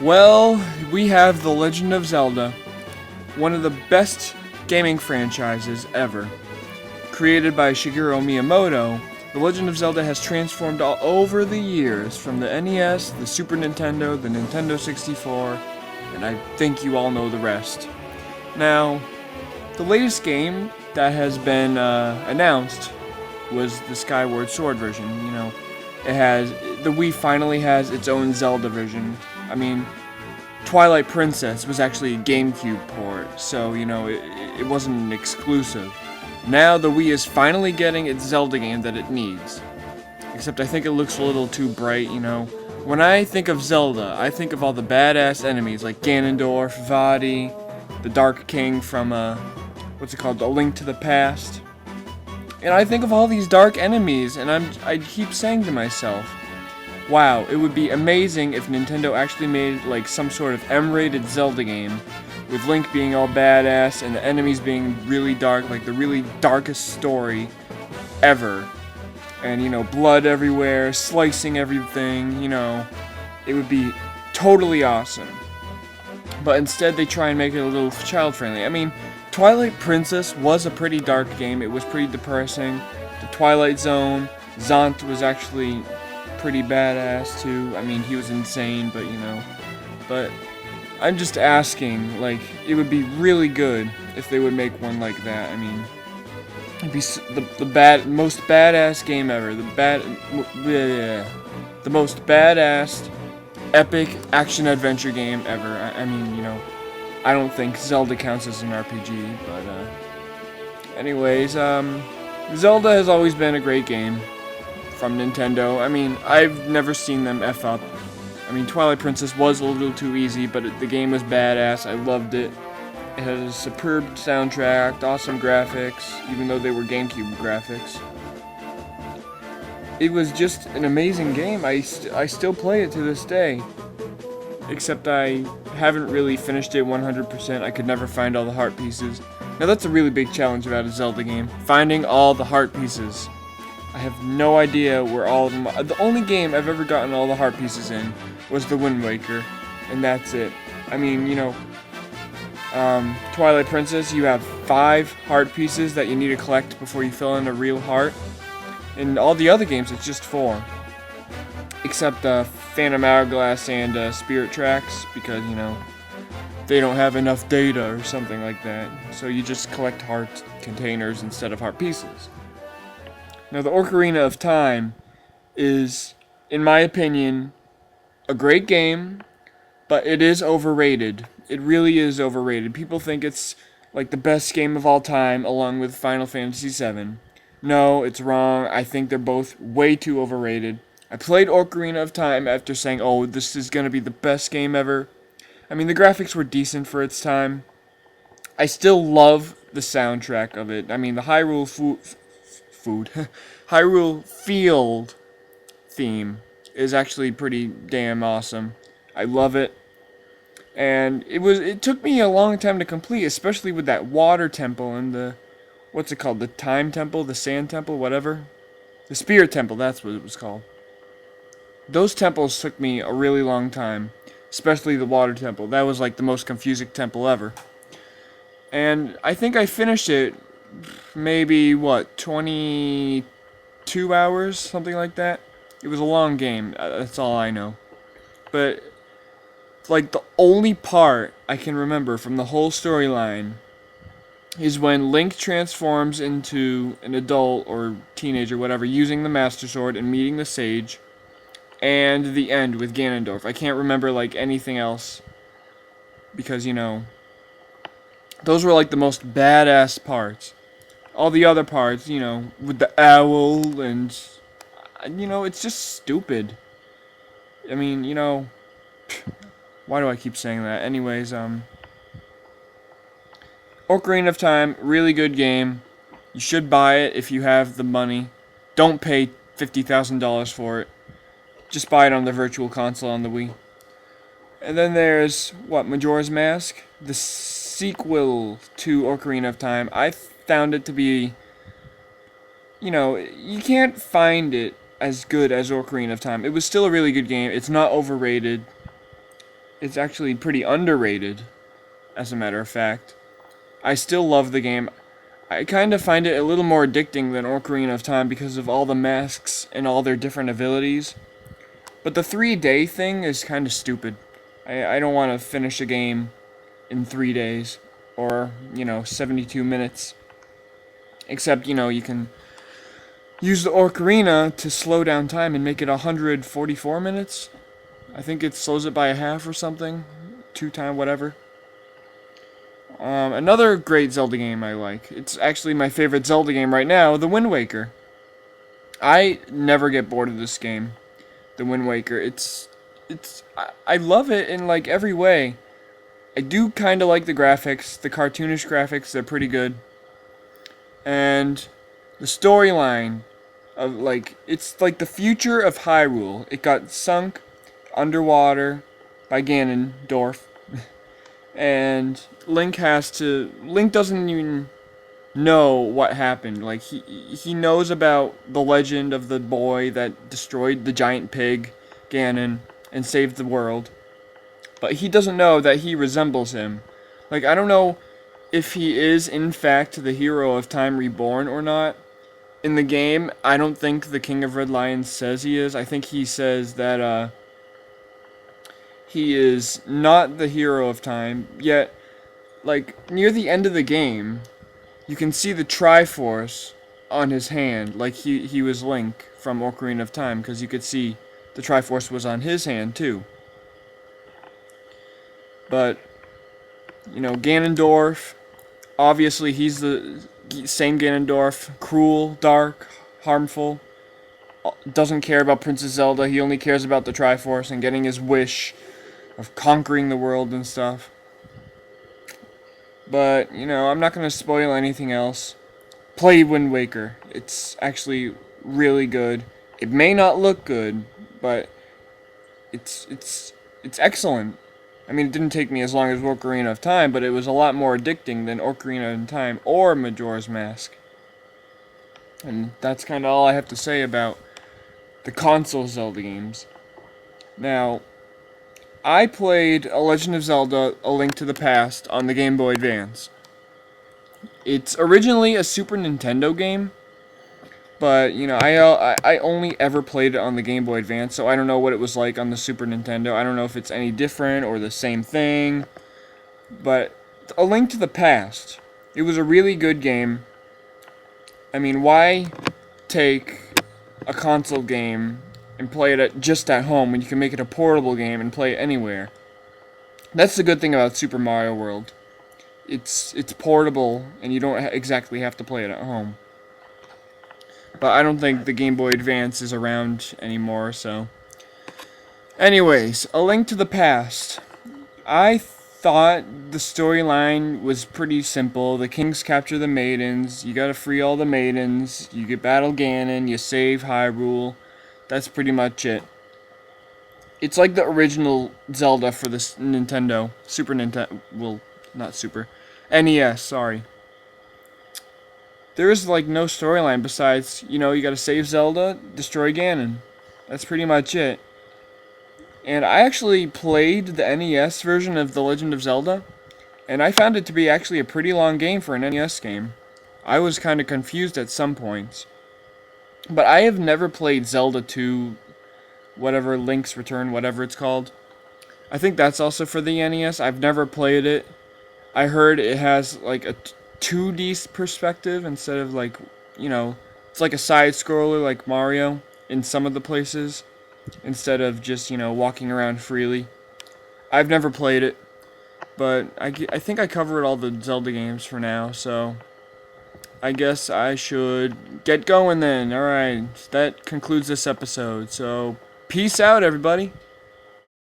Well, we have The Legend of Zelda, one of the best gaming franchises ever. Created by Shigeru Miyamoto, The Legend of Zelda has transformed all over the years from the NES, the Super Nintendo, the Nintendo 64, and I think you all know the rest. Now, the latest game that has been announced was the Skyward Sword version. The Wii finally has its own Zelda version. I mean, Twilight Princess was actually a GameCube port, so it wasn't an exclusive. Now the Wii is finally getting its Zelda game that it needs. Except I think it looks a little too bright. When I think of Zelda, I think of all the badass enemies like Ganondorf, Vaati, the Dark King from what's it called, A Link to the Past. And I think of all these dark enemies, and I keep saying to myself, wow, it would be amazing if Nintendo actually made like some sort of M-rated Zelda game, with Link being all badass and the enemies being really dark, like the really darkest story ever. And blood everywhere, slicing everything, it would be totally awesome. But instead they try and make it a little child-friendly. I mean, Twilight Princess was a pretty dark game. It was pretty depressing. The Twilight Zone, Zant was actually pretty badass too. I mean, he was insane, but I'm just asking, like, it would be really good if they would make one like that. I mean, it'd be the most badass game ever. The most badass epic action adventure game ever. I mean, I don't think Zelda counts as an RPG, but anyways, Zelda has always been a great game from Nintendo. I mean, I've never seen them F up. I mean, Twilight Princess was a little too easy, but the game was badass. I loved it. It had a superb soundtrack, awesome graphics, even though they were GameCube graphics. It was just an amazing game. I still play it to this day. Except I haven't really finished it 100%. I could never find all the heart pieces. Now that's a really big challenge about a Zelda game. Finding all the heart pieces. I have no idea where all of them are. The only game I've ever gotten all the heart pieces in was the Wind Waker. And that's it. I mean, Twilight Princess, you have 5 heart pieces that you need to collect before you fill in a real heart. In all the other games, it's just 4. Except Phantom Hourglass and Spirit Tracks, because, they don't have enough data or something like that. So you just collect heart containers instead of heart pieces. Now, the Ocarina of Time is, in my opinion, a great game, but it is overrated. It really is overrated. People think it's like the best game of all time, along with Final Fantasy VII. No, it's wrong. I think they're both way too overrated. I played Ocarina of Time after saying, oh, this is going to be the best game ever. I mean, the graphics were decent for its time. I still love the soundtrack of it. I mean, the Hyrule Hyrule Field theme is actually pretty damn awesome. I love it. And it took me a long time to complete, especially with that water temple and the, what's it called? The time temple, the sand temple, whatever. The spirit temple, that's what it was called. Those temples took me a really long time, especially the water temple. That was like the most confusing temple ever. And I think I finished it maybe, 22 hours, something like that. It was a long game, that's all I know. But, like, the only part I can remember from the whole storyline is when Link transforms into an adult or teenager, whatever, using the Master Sword and meeting the Sage. And the end with Ganondorf. I can't remember, like, anything else. Because, those were, like, the most badass parts. All the other parts, with the owl and, it's just stupid. I mean, why do I keep saying that? Anyways, Ocarina of Time, really good game. You should buy it if you have the money. Don't pay $50,000 for it. Just buy it on the Virtual Console on the Wii. And then there's, Majora's Mask? The sequel to Ocarina of Time. I found it to be, you can't find it as good as Ocarina of Time. It was still a really good game. It's not overrated. it's actually pretty underrated, as a matter of fact. I still love the game. I kind of find it a little more addicting than Ocarina of Time because of all the masks and all their different abilities. But the 3-day thing is kind of stupid. I don't want to finish a game in 3 days or, 72 minutes. Except, you can use the Ocarina to slow down time and make it 144 minutes. I think it slows it by a half or something. 2 times, whatever. Another great Zelda game I like. It's actually my favorite Zelda game right now, The Wind Waker. I never get bored of this game, The Wind Waker. I love it in like every way. I do kind of like the graphics, the cartoonish graphics. They're pretty good, and the storyline of it's like the future of Hyrule. It got sunk underwater by Ganondorf. And Link doesn't even know what happened. Like he knows about the legend of the boy that destroyed the giant pig, Ganon, and saved the world. But he doesn't know that he resembles him. Like, I don't know if he is in fact the hero of Time Reborn or not. In the game, I don't think the King of Red Lions says he is. I think he says that he is not the hero of time, yet, like, near the end of the game, you can see the Triforce on his hand, like he was Link from Ocarina of Time, because you could see the Triforce was on his hand, too. But, Ganondorf, obviously he's the same Ganondorf, cruel, dark, harmful, doesn't care about Princess Zelda, he only cares about the Triforce and getting his wish of conquering the world and stuff. But, I'm not going to spoil anything else. Play Wind Waker. It's actually really good. It may not look good, but it's excellent. I mean, it didn't take me as long as Ocarina of Time, but it was a lot more addicting than Ocarina of Time or Majora's Mask. And that's kind of all I have to say about the console Zelda games. Now, I played A Legend of Zelda: A Link to the Past on the Game Boy Advance. It's originally a Super Nintendo game, but I only ever played it on the Game Boy Advance, so I don't know what it was like on the Super Nintendo. I don't know if it's any different or the same thing. But A Link to the Past, it was a really good game. I mean, why take a console game and play it just at home when you can make it a portable game and play it anywhere? That's the good thing about Super Mario World. It's portable, and you don't exactly have to play it at home. But I don't think the Game Boy Advance is around anymore, so. Anyways, A Link to the Past. I thought the storyline was pretty simple. The kings capture the maidens, you gotta free all the maidens, you get battle Ganon, you save Hyrule. That's pretty much it. It's like the original Zelda for the Nintendo. Super Nintendo. Well, not Super. NES, sorry. There is, like, no storyline besides, you gotta save Zelda, destroy Ganon. That's pretty much it. And I actually played the NES version of The Legend of Zelda, and I found it to be actually a pretty long game for an NES game. I was kind of confused at some points. But I have never played Zelda 2, whatever, Link's Return, whatever it's called. I think that's also for the NES. I've never played it. I heard it has like a 2D perspective instead of like, it's like a side scroller like Mario in some of the places instead of just, walking around freely. I've never played it, but I think I covered all the Zelda games for now, so I guess I should get going then. Alright, that concludes this episode. So, peace out, everybody.